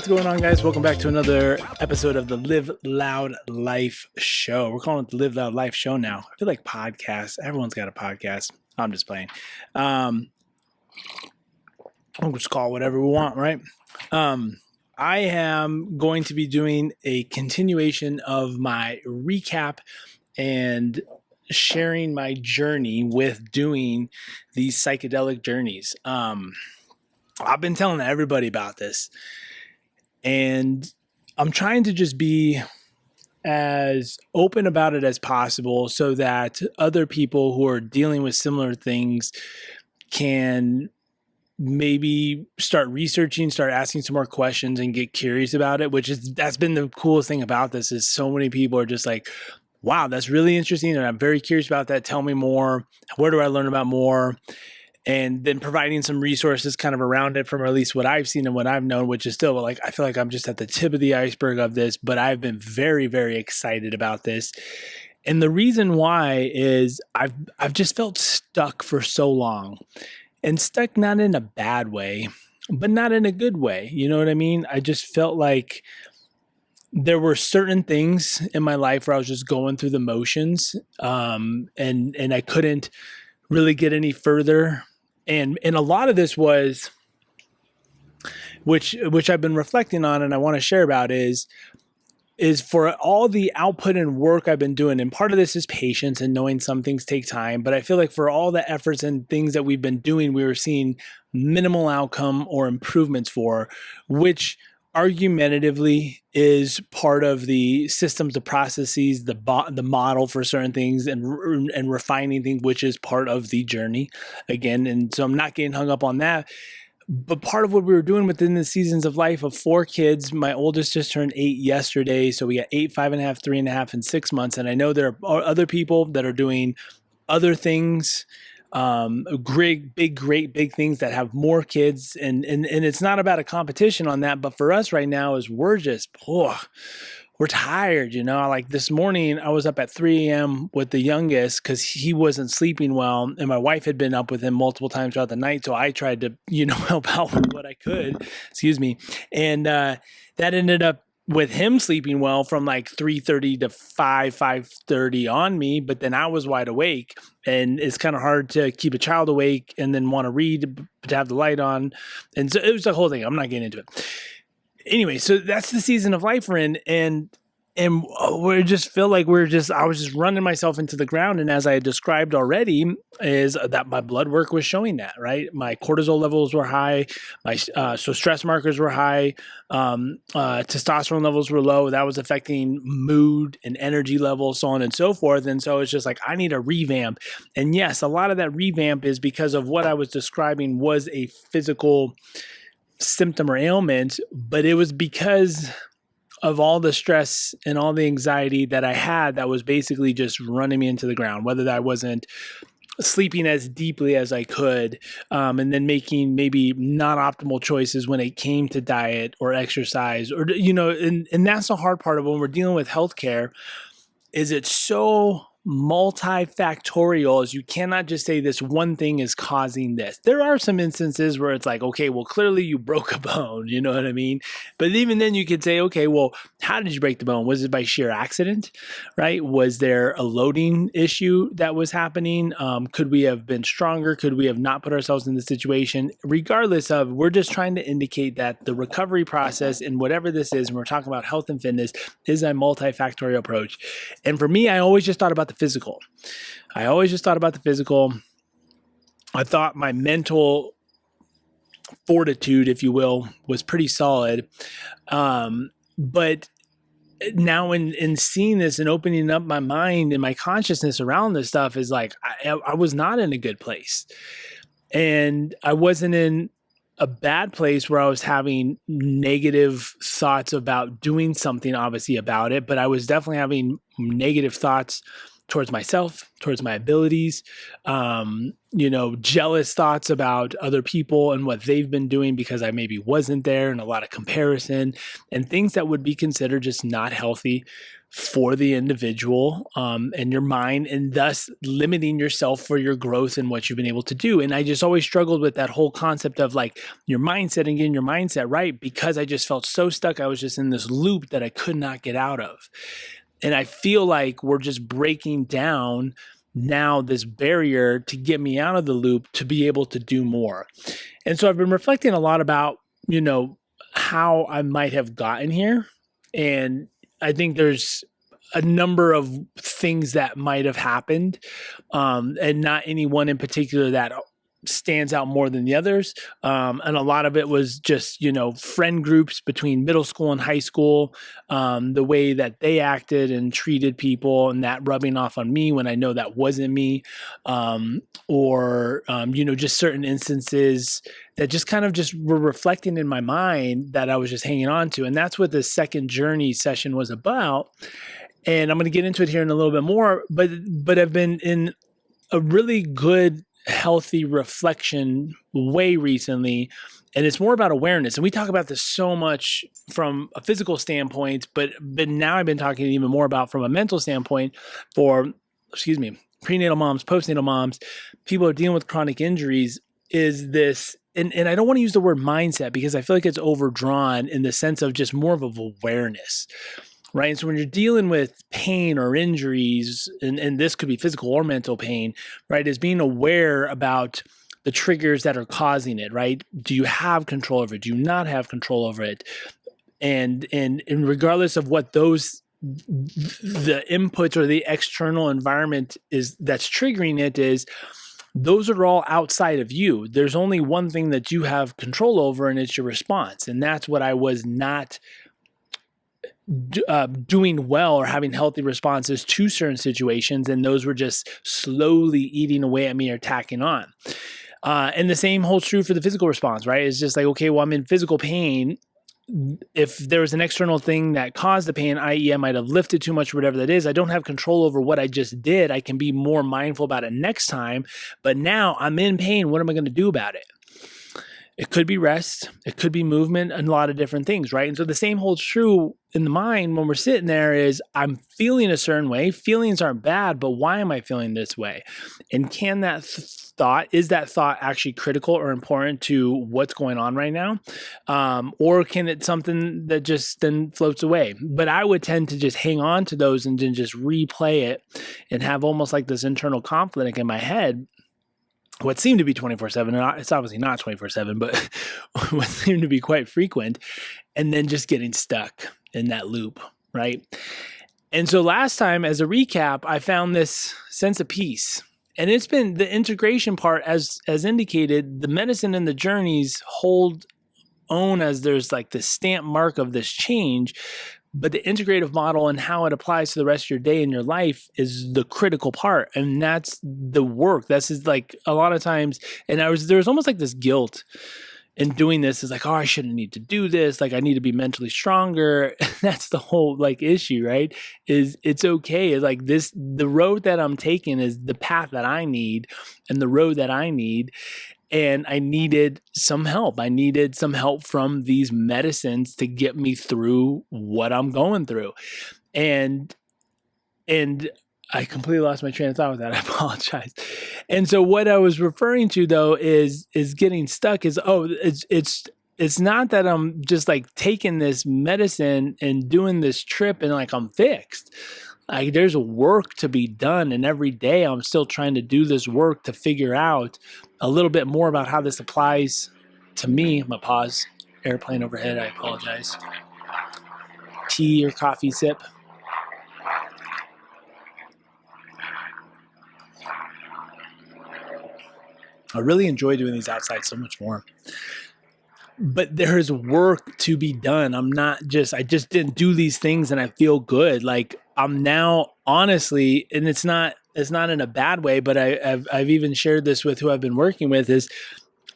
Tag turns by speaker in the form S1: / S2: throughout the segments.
S1: What's going on, guys? Welcome back to another episode of the Live Loud Life Show. We're calling it the Live Loud Life Show now. I feel like podcasts. Everyone's got a podcast. I'm just playing. We'll just call it whatever we want, right? I am going to be doing a continuation of my recap and sharing my journey with doing these psychedelic journeys. I've been telling everybody about this, and I'm trying to just be as open about it as possible so that other people who are dealing with similar things can maybe start researching, start asking some more questions and get curious about it, that's been the coolest thing about this is so many people are just like, wow, that's really interesting. And I'm very curious about that. Tell me more. Where do I learn about more? And then providing some resources kind of around it from at least what I've seen and what I've known, which is still like, I feel like I'm just at the tip of the iceberg of this, but I've been very, very excited about this. And the reason why is I've just felt stuck for so long, and stuck not in a bad way, but not in a good way. You know what I mean? I just felt like there were certain things in my life where I was just going through the motions, and I couldn't really get any further. And a lot of this was, which I've been reflecting on and I want to share about is for all the output and work I've been doing. And part of this is patience and knowing some things take time. But I feel like for all the efforts and things that we've been doing, we were seeing minimal outcome or improvements for, which argumentatively is part of the systems, the processes, the model for certain things and refining things, which is part of the journey again. And so I'm not getting hung up on that. But part of what we were doing within the seasons of life of 4 kids, my oldest just turned 8 yesterday. So we got 8, 5.5, 3.5, and 6 months. And I know there are other people that are doing other things, great things that have more kids. And it's not about a competition on that. But for us right now is we're tired, like this morning I was up at 3 a.m. with the youngest because he wasn't sleeping well. And my wife had been up with him multiple times throughout the night. So I tried to, help out with what I could, And that ended up with him sleeping well from like 3:30 to 5:30 on me. But then I was wide awake, and it's kind of hard to keep a child awake and then want to read, to have the light on. And so it was the whole thing. I'm not getting into it. Anyway, so that's the season of life we're in, and we just feel like I was just running myself into the ground. And as I had described already, is that my blood work was showing that, right? My cortisol levels were high, so stress markers were high, testosterone levels were low. That was affecting mood and energy levels, so on and so forth. And so it's just like, I need a revamp. And yes, a lot of that revamp is because of what I was describing was a physical symptom or ailment, but it was because of all the stress and all the anxiety that I had that was basically just running me into the ground, whether I wasn't sleeping as deeply as I could, and then making maybe not optimal choices when it came to diet or exercise, or, and that's the hard part of when we're dealing with healthcare is it's so multifactorial, as you cannot just say this one thing is causing this. There are some instances where it's like, okay, well, clearly you broke a bone, you know what I mean? But even then you could say, okay, well, how did you break the bone? Was it by sheer accident, right? Was there a loading issue that was happening? Could we have been stronger? Could we have not put ourselves in the situation? Regardless of, we're just trying to indicate that the recovery process and whatever this is, when we're talking about health and fitness, is a multifactorial approach. And for me, I always just thought about the physical. I thought my mental fortitude, if you will, was pretty solid. But now in seeing this and opening up my mind and my consciousness around this stuff is like, I was not in a good place. And I wasn't in a bad place where I was having negative thoughts about doing something obviously about it, but I was definitely having negative thoughts towards myself, towards my abilities, jealous thoughts about other people and what they've been doing because I maybe wasn't there, and a lot of comparison and things that would be considered just not healthy for the individual and your mind, and thus limiting yourself for your growth and what you've been able to do. And I just always struggled with that whole concept of like your mindset and getting your mindset right, because I just felt so stuck. I was just in this loop that I could not get out of. And I feel like we're just breaking down now this barrier to get me out of the loop to be able to do more. And so I've been reflecting a lot about, how I might have gotten here. And I think there's a number of things that might have happened, and not any one in particular that stands out more than the others. And a lot of it was just, friend groups between middle school and high school, the way that they acted and treated people, and that rubbing off on me when I know that wasn't me, or just certain instances that just kind of just were reflecting in my mind that I was just hanging on to. And that's what the second journey session was about. And I'm going to get into it here in a little bit more, but I've been in a really good, healthy reflection way recently. And it's more about awareness. And we talk about this so much from a physical standpoint, but now I've been talking even more about from a mental standpoint for, prenatal moms, postnatal moms, people who are dealing with chronic injuries, is this, and I don't want to use the word mindset because I feel like it's overdrawn in the sense of just more of awareness. Right. And so when you're dealing with pain or injuries, and this could be physical or mental pain, right, is being aware about the triggers that are causing it, right? Do you have control over it? Do you not have control over it? And regardless of what the inputs or the external environment is that's triggering it, is those are all outside of you. There's only one thing that you have control over, and it's your response. And that's what I was not doing well, or having healthy responses to certain situations. And those were just slowly eating away at me or tacking on. And the same holds true for the physical response, right? It's just like, okay, well, I'm in physical pain. If there was an external thing that caused the pain, i.e. I might have lifted too much or whatever that is, I don't have control over what I just did. I can be more mindful about it next time. But now I'm in pain. What am I going to do about it? It could be rest, it could be movement, and a lot of different things, right? And so the same holds true in the mind when we're sitting there. Is I'm feeling a certain way. Feelings aren't bad, but why am I feeling this way? And can that is that thought actually critical or important to what's going on right now? Or can it something that just then floats away? But I would tend to just hang on to those and then just replay it and have almost like this internal conflict in my head. What seemed to be 24/7, it's obviously not 24/7, but what seemed to be quite frequent, and then just getting stuck in that loop, right? And so last time, as a recap, I found this sense of peace. And it's been the integration part, as indicated, the medicine and the journeys hold own as there's like the stamp mark of this change. But the integrative model and how it applies to the rest of your day and your life is the critical part. And that's the work. That's just like a lot of times, and there was almost like this guilt in doing this. Is like, oh, I shouldn't need to do this. Like I need to be mentally stronger. That's the whole like issue, right? Is it's okay. It's like the road that I'm taking is the path that I need and the road that I need. And I needed some help. I needed some help from these medicines to get me through what I'm going through. And I completely lost my train of thought with that. I apologize. And so what I was referring to though is getting stuck is, it's not that I'm just like taking this medicine and doing this trip and like I'm fixed. Like there's work to be done, and every day I'm still trying to do this work to figure out a little bit more about how this applies to me. I'm gonna pause. Airplane overhead. I apologize. Tea or coffee sip. I really enjoy doing these outside so much more. But there's work to be done. I just didn't do these things and I feel good. Like I'm now honestly, and it's not in a bad way, but I've even shared this with who I've been working with, is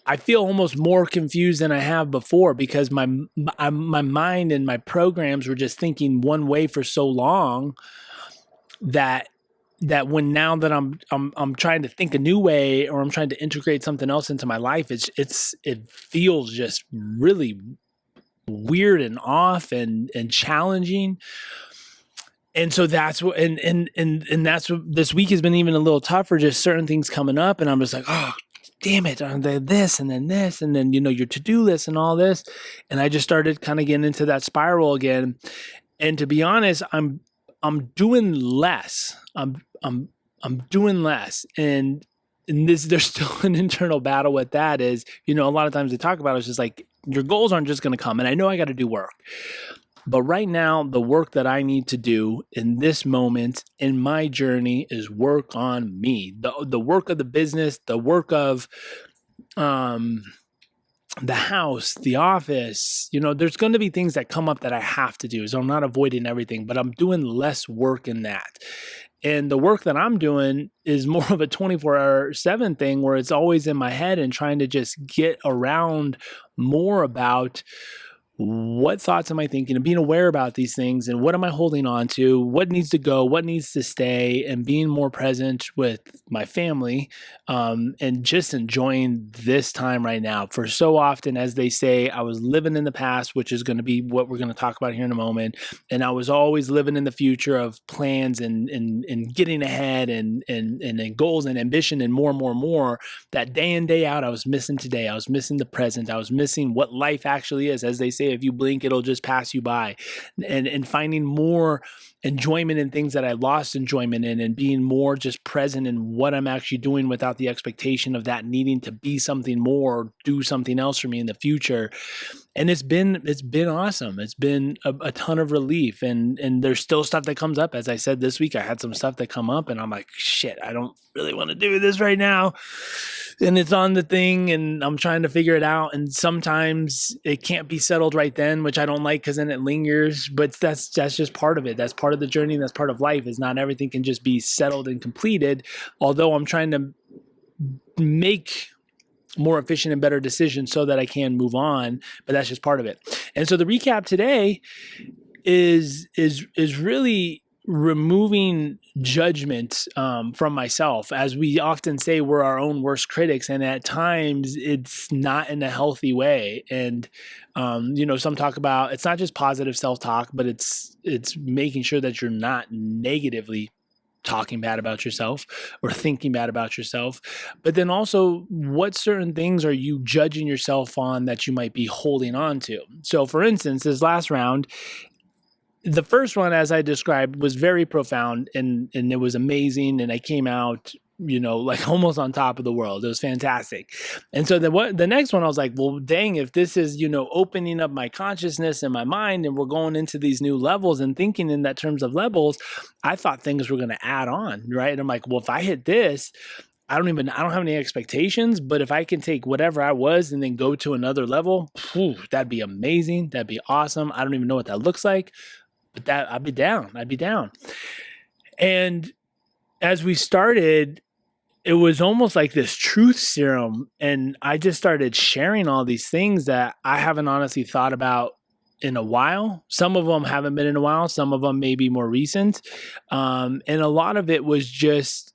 S1: I feel almost more confused than I have before, because my mind and my programs were just thinking one way for so long that that when now that I'm trying to think a new way, or I'm trying to integrate something else into my life, it feels just really weird and off and challenging. And so that's what, and that's what this week has been even a little tougher, just certain things coming up. And I'm just like, oh, damn it. This, and then this, and then, your to-do list and all this. And I just started kind of getting into that spiral again. And to be honest, I'm doing less. I'm doing less. And there's still an internal battle with that is, a lot of times they talk about it, it's just like, your goals aren't just going to come. And I know I got to do work. But right now, the work that I need to do in this moment in my journey is work on me. The work of the business, the work of the house, the office. There's going to be things that come up that I have to do. So I'm not avoiding everything, but I'm doing less work in that. And the work that I'm doing is more of a 24/7 thing where it's always in my head and trying to just get around more about what thoughts am I thinking, and being aware about these things, and what am I holding on to, what needs to go, what needs to stay, and being more present with my family, and just enjoying this time right now. For so often, as they say, I was living in the past, which is going to be what we're going to talk about here in a moment, and I was always living in the future of plans and getting ahead and goals and ambition and more. That day in, day out, I was missing today. I was missing the present. I was missing what life actually is. As they say, if you blink, it'll just pass you by, and finding more enjoyment in things that I lost enjoyment in, and being more just present in what I'm actually doing without the expectation of that needing to be something more or do something else for me in the future. And it's been awesome. It's been a ton of relief, and there's still stuff that comes up. As I said, this week I had some stuff that come up, and I'm like, shit, I don't really want to do this right now. And it's on the thing, and I'm trying to figure it out. And sometimes it can't be settled right then, which I don't like, because then it lingers. But that's just part of it. That's part of the journey. That's part of life. Is not everything can just be settled and completed. Although I'm trying to make more efficient and better decisions so that I can move on, but that's just part of it. And so the recap today is really removing judgment from myself. As we often say, we're our own worst critics, and at times it's not in a healthy way. And some talk about, it's not just positive self-talk, but it's making sure that you're not negatively talking bad about yourself or thinking bad about yourself. But then also, what certain things are you judging yourself on that you might be holding on to? So for instance, this last round, the first one, as I described, was very profound, and it was amazing. And I came out, like almost on top of the world. It was fantastic. And so the next one, I was like, well, dang, if this is, opening up my consciousness and my mind, and we're going into these new levels and thinking in that terms of levels, I thought things were going to add on, right? And I'm like, well, if I hit this, I don't have any expectations, but if I can take whatever I was and then go to another level, that'd be amazing. That'd be awesome. I don't even know what that looks like, but I'd be down. And as we started, it was almost like this truth serum. And I just started sharing all these things that I haven't honestly thought about in a while. Some of them haven't been in a while. Some of them may be more recent. And a lot of it was just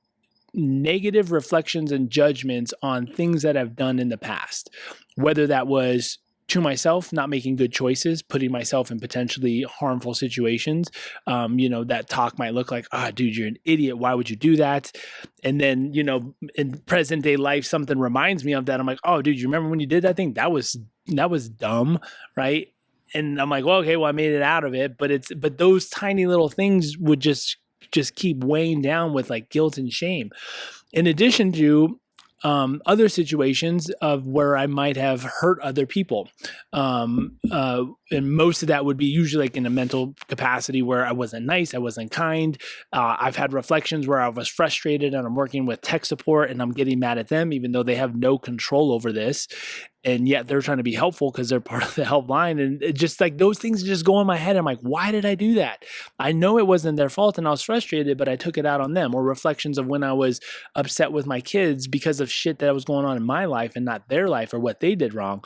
S1: negative reflections and judgments on things that I've done in the past, whether that was to myself, not making good choices, putting myself in potentially harmful situations. That talk might look like, dude, you're an idiot. Why would you do that? And then, in present day life, something reminds me of that. I'm like, oh, dude, you remember when you did that thing? That was dumb. Right. And I'm like, well, okay, well, I made it out of it. But those tiny little things would just keep weighing down with like guilt and shame. In addition to other situations of where I might have hurt other people. And most of that would be usually like in a mental capacity where I wasn't nice, I wasn't kind. I've had reflections where I was frustrated and I'm working with tech support and I'm getting mad at them, even though they have no control over this. And yet they're trying to be helpful because they're part of the helpline. And it just like those things just go in my head. I'm like, why did I do that? I know it wasn't their fault and I was frustrated, but I took it out on them. Or reflections of when I was upset with my kids because of shit that was going on in my life and not their life or what they did wrong.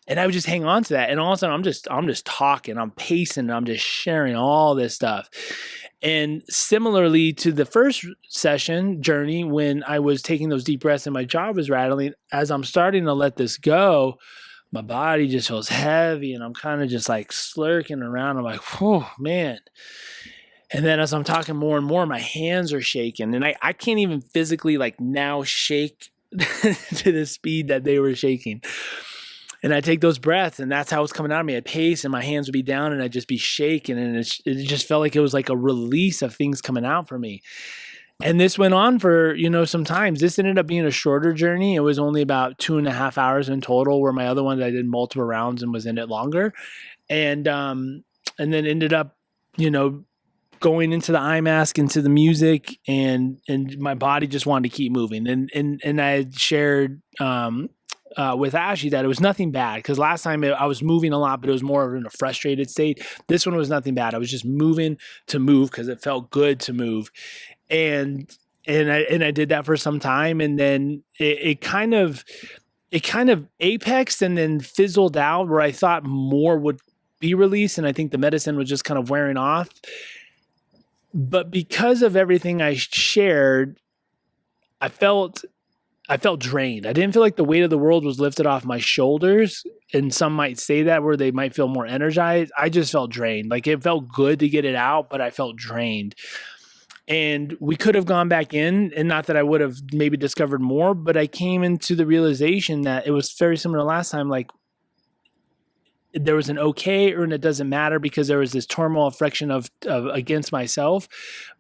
S1: And I would just hang on to that. And all of a sudden I'm just talking, I'm pacing, and I'm just sharing all this stuff. And similarly to the first session journey, when I was taking those deep breaths and my jaw was rattling, as I'm starting to let this go, my body just feels heavy and I'm kind of just like slurking around. I'm like, oh man. And then as I'm talking more and more, my hands are shaking and I can't even physically like now shake to the speed that they were shaking. And I take those breaths and that's how it's coming out of me. I'd pace and my hands would be down and I'd just be shaking. And it just felt like it was like a release of things coming out for me. And this went on for, some times. This ended up being a shorter journey. It was only about 2.5 hours in total, where my other ones I did multiple rounds and was in it longer. And then ended up, going into the eye mask, into the music, and my body just wanted to keep moving. And I had shared with Ashley that it was nothing bad, because last time I was moving a lot, but it was more in a frustrated state. This one was nothing bad. I was just moving to move because it felt good to move. And I did that for some time, and then it kind of apexed and then fizzled out, where I thought more would be released, and I think the medicine was just kind of wearing off. But because of everything I shared, I felt drained. I didn't feel like the weight of the world was lifted off my shoulders. And some might say that, where they might feel more energized. I just felt drained. Like, it felt good to get it out, but I felt drained. And we could have gone back in, and not that I would have maybe discovered more, but I came into the realization that it was very similar to last time. Like, there was an okay or an it doesn't matter, because there was this turmoil, friction of against myself,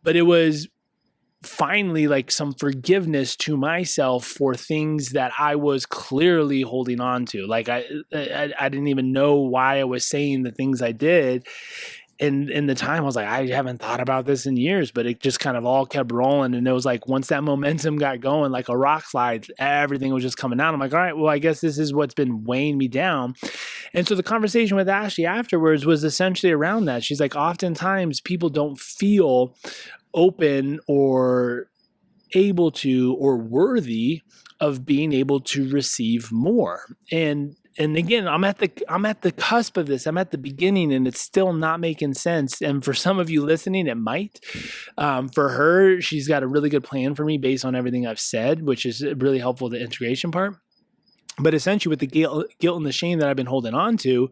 S1: but it was finally like some forgiveness to myself for things that I was clearly holding on to. Like I didn't even know why I was saying the things I did. And in the time I was like, I haven't thought about this in years, but it just kind of all kept rolling. And it was like, once that momentum got going, like a rock slide, everything was just coming out. I'm like, all right, well, I guess this is what's been weighing me down. And so the conversation with Ashley afterwards was essentially around that. She's like, oftentimes people don't feel open or able to or worthy of being able to receive more. And again, I'm at the cusp of this. I'm at the beginning, and it's still not making sense. And for some of you listening, it might. For her, she's got a really good plan for me based on everything I've said, which is really helpful, the integration part. But essentially, with the guilt and the shame that I've been holding on to,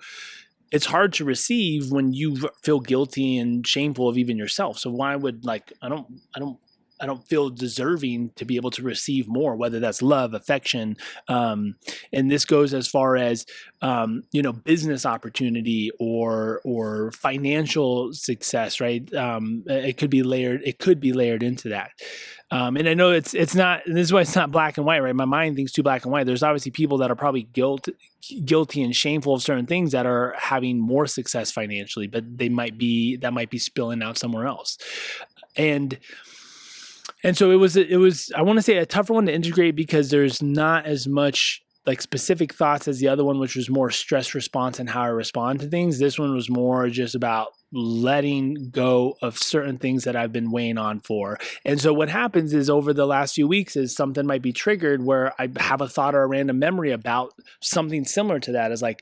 S1: it's hard to receive when you feel guilty and shameful of even yourself. So why would, like, I don't feel deserving to be able to receive more, whether that's love, affection. And this goes as far as, business opportunity or financial success, right? It could be layered into that. And I know it's not, and this is why it's not black and white, right? My mind thinks too black and white. There's obviously people that are probably guilty and shameful of certain things that are having more success financially, but that might be spilling out somewhere else. And so it was, I want to say, a tougher one to integrate, because there's not as much like specific thoughts as the other one, which was more stress response and how I respond to things. This one was more just about letting go of certain things that I've been weighing on for. And so what happens is, over the last few weeks, is something might be triggered where I have a thought or a random memory about something similar to that. As like,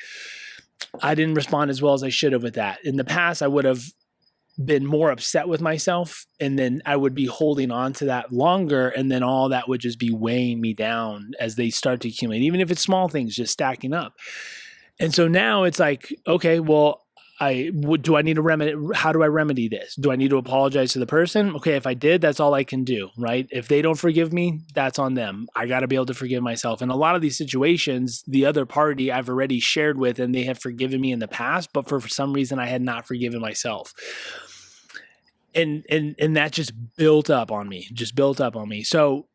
S1: I didn't respond as well as I should have with that. In the past, I would have been more upset with myself, and then I would be holding on to that longer, and then all that would just be weighing me down as they start to accumulate, even if it's small things just stacking up. And so now it's like, okay, well, do I need to remedy? How do I remedy this? Do I need to apologize to the person? Okay, if I did, that's all I can do, right? If they don't forgive me, that's on them. I got to be able to forgive myself. And a lot of these situations, the other party I've already shared with, and they have forgiven me in the past, but for some reason I had not forgiven myself. And that just built up on me. So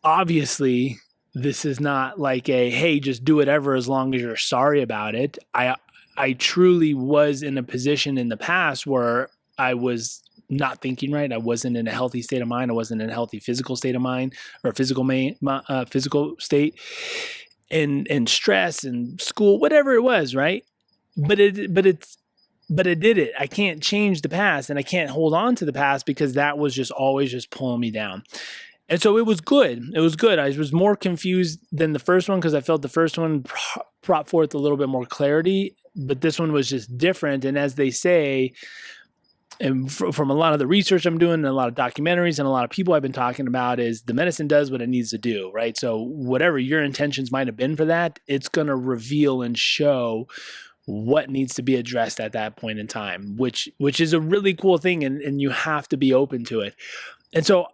S1: obviously this is not like hey, just do whatever as long as you're sorry about it. I truly was in a position in the past where I was not thinking right. I wasn't in a healthy state of mind. I wasn't in a healthy physical state of mind, or physical state, and stress and school, whatever it was, right? But I did it. I can't change the past, and I can't hold on to the past, because that was just always just pulling me down. And so it was good. I was more confused than the first one, because I felt the first one brought forth a little bit more clarity, but this one was just different. And as they say, and from a lot of the research I'm doing and a lot of documentaries and a lot of people I've been talking about, is the medicine does what it needs to do, right? So whatever your intentions might have been for that, it's going to reveal and show what needs to be addressed at that point in time, which is a really cool thing, and you have to be open to it. And so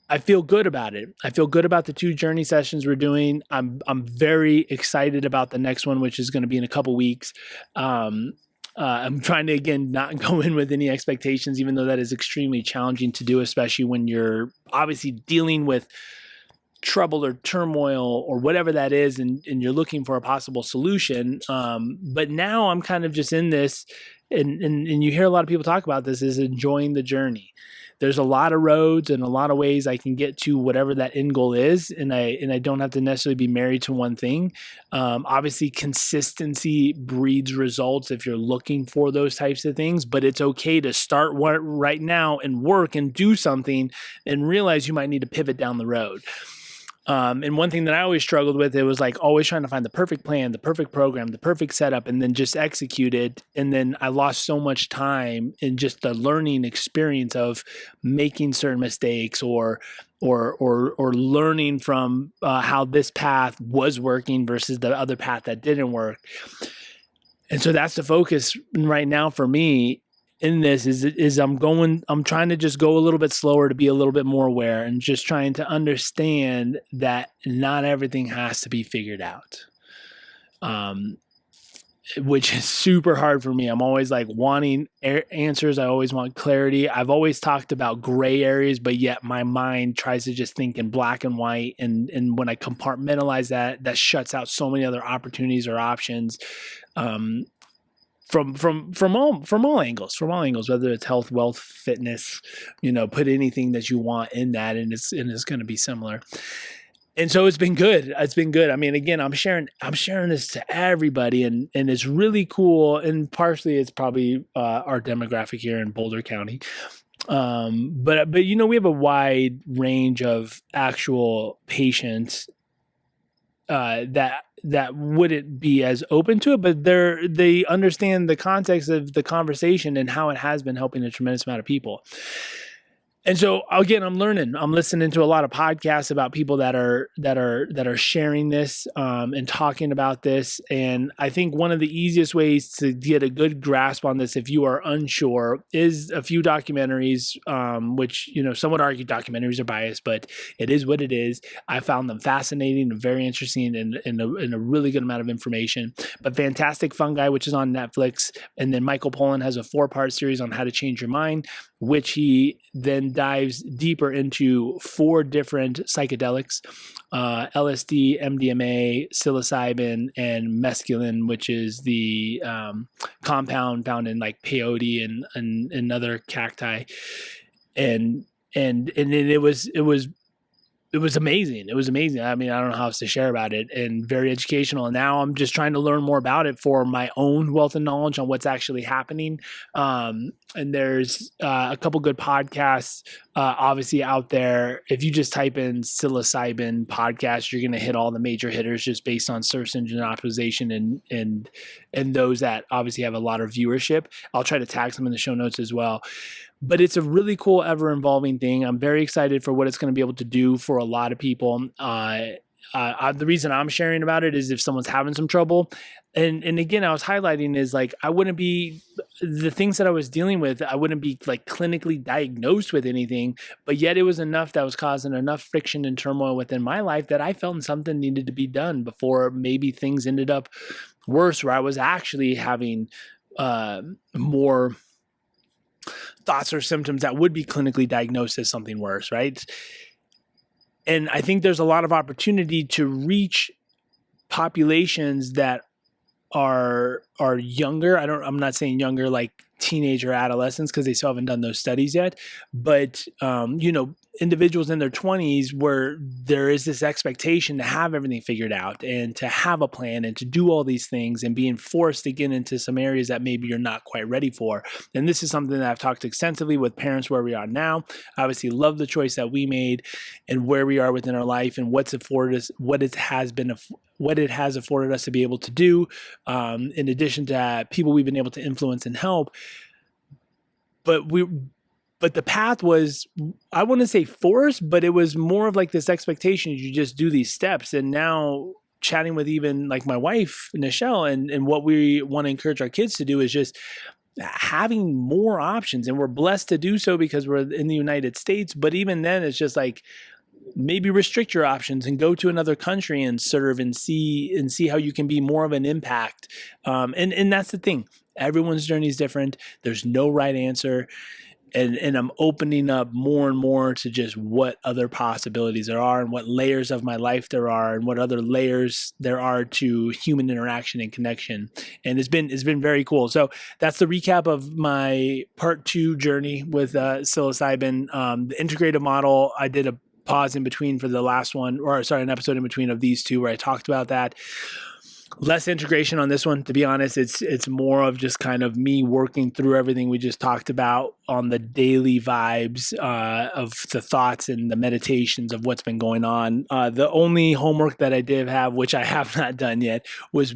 S1: I feel good about it. I feel good about the 2 journey sessions we're doing. I'm very excited about the next one, which is going to be in a couple weeks. I'm trying to, again, not go in with any expectations, even though that is extremely challenging to do, especially when you're obviously dealing with trouble or turmoil or whatever that is, and you're looking for a possible solution. But now I'm kind of just in this, and you hear a lot of people talk about this, is enjoying the journey. There's a lot of roads and a lot of ways I can get to whatever that end goal is, and I don't have to necessarily be married to one thing. Obviously, consistency breeds results if you're looking for those types of things, but it's okay to start right now and work and do something and realize you might need to pivot down the road. And one thing that I always struggled with, it was like always trying to find the perfect plan, the perfect program, the perfect setup, and then just execute it. And then I lost so much time in just the learning experience of making certain mistakes or learning from how this path was working versus the other path that didn't work. And so that's the focus right now for me in this is I'm trying to just go a little bit slower to be a little bit more aware, and just trying to understand that not everything has to be figured out. Which is super hard for me. I'm always like wanting answers. I always want clarity. I've always talked about gray areas, but yet my mind tries to just think in black and white. And when I compartmentalize that shuts out so many other opportunities or options. From all angles, whether it's health, wealth, fitness, put anything that you want in that, and it's going to be similar. And so it's been good. I mean, again, I'm sharing this to everybody, and it's really cool. And partially it's probably our demographic here in Boulder County. But we have a wide range of actual patients that wouldn't be as open to it, but they understand the context of the conversation and how it has been helping a tremendous amount of people. And so again, I'm learning. I'm listening to a lot of podcasts about people that are sharing this and talking about this. And I think one of the easiest ways to get a good grasp on this, if you are unsure, is a few documentaries, which some would argue documentaries are biased, but it is what it is. I found them fascinating and very interesting, and a really good amount of information. But Fantastic Fungi, which is on Netflix, and then Michael Pollan has a 4-part series on how to change your mind, which he then dives deeper into 4 different psychedelics, LSD, MDMA, psilocybin, and mescaline, which is the compound found in like peyote and other cacti. And it was amazing. It was amazing. I mean, I don't know how else to share about it, and very educational. And now I'm just trying to learn more about it for my own wealth of knowledge on what's actually happening. And there's a couple good podcasts, obviously out there. If you just type in psilocybin podcast, you're going to hit all the major hitters just based on search engine optimization and those that obviously have a lot of viewership. I'll try to tag some in the show notes as well. But it's a really cool, ever-evolving thing. I'm very excited for what it's going to be able to do for a lot of people. The reason I'm sharing about it is if someone's having some trouble. And again, I was highlighting is like, I wouldn't be, the things that I was dealing with, I wouldn't be like clinically diagnosed with anything, but yet it was enough that was causing enough friction and turmoil within my life that I felt something needed to be done before maybe things ended up worse, where I was actually having more thoughts or symptoms that would be clinically diagnosed as something worse, right? And I think there's a lot of opportunity to reach populations that are younger. I'm not saying younger like teenage or adolescents, because they still haven't done those studies yet, but individuals in their 20s where there is this expectation to have everything figured out and to have a plan and to do all these things, and being forced to get into some areas that maybe you're not quite ready for. And this is something that I've talked extensively with parents where we are now. I obviously love the choice that we made and where we are within our life and what's afforded us, what it has afforded us to be able to do, in addition to people we've been able to influence and help. but the path was, I wouldn't say forced, but it was more of like this expectation. You just do these steps. And now chatting with even like my wife, Nichelle, and what we want to encourage our kids to do is just having more options. And we're blessed to do so because we're in the United States. But even then, it's just like, maybe restrict your options and go to another country and serve and see how you can be more of an impact. And that's the thing. Everyone's journey is different. There's no right answer. And I'm opening up more and more to just what other possibilities there are and what layers of my life there are and what other layers there are to human interaction and connection. And it's been very cool. So that's the recap of my part 2 journey with psilocybin. The integrative model, I did a pause in between for the last one, or sorry, an episode in between of these two where I talked about that. Less integration on this one, to be honest. It's more of just kind of me working through everything we just talked about on the daily vibes of the thoughts and the meditations of what's been going on. The only homework that I did have, which I have not done yet, was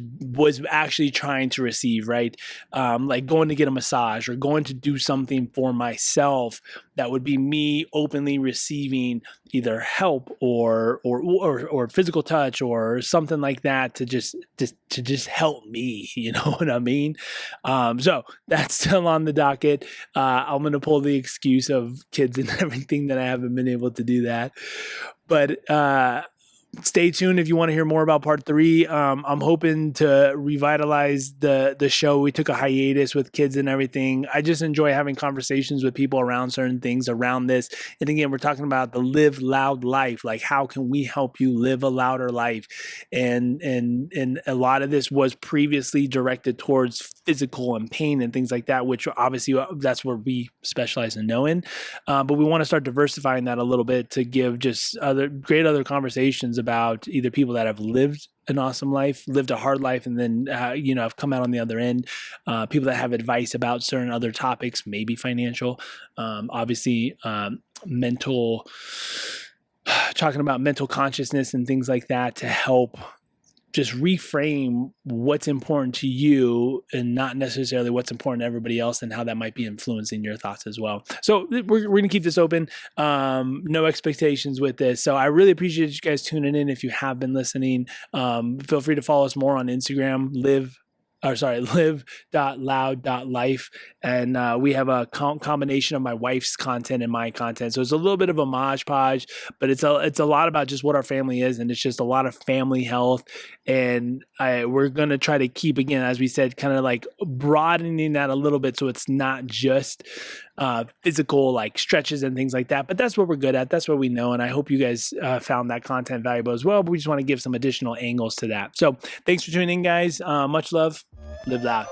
S1: actually trying to receive, right? Like going to get a massage or going to do something for myself that would be me openly receiving either help or physical touch or something like that to just help me, you know what I mean? So that's still on the docket. I'm going to pull the excuse of kids and everything that I haven't been able to do that. But stay tuned if you want to hear more about part 3. I'm hoping to revitalize the show. We took a hiatus with kids and everything. I just enjoy having conversations with people around certain things around this. And again, we're talking about the live loud life. Like, how can we help you live a louder life? And a lot of this was previously directed towards physical and pain and things like that, which obviously that's where we specialize in knowing. But we want to start diversifying that a little bit to give just other conversations about either people that have lived an awesome life, lived a hard life, and then, have come out on the other end. People that have advice about certain other topics, maybe financial, obviously, mental, talking about mental consciousness and things like that to help just reframe what's important to you and not necessarily what's important to everybody else and how that might be influencing your thoughts as well. So we're going to keep this open. No expectations with this. So I really appreciate you guys tuning in. If you have been listening, feel free to follow us more on Instagram, live.loud.life. And we have a combination of my wife's content and my content. So it's a little bit of a modge podge, but it's a lot about just what our family is. And it's just a lot of family health. And we're going to try to keep, again, as we said, kind of like broadening that a little bit. So it's not just physical like stretches and things like that, but that's what we're good at. That's what we know. And I hope you guys found that content valuable as well. But we just want to give some additional angles to that. So thanks for tuning in, guys. Much love. Live loud.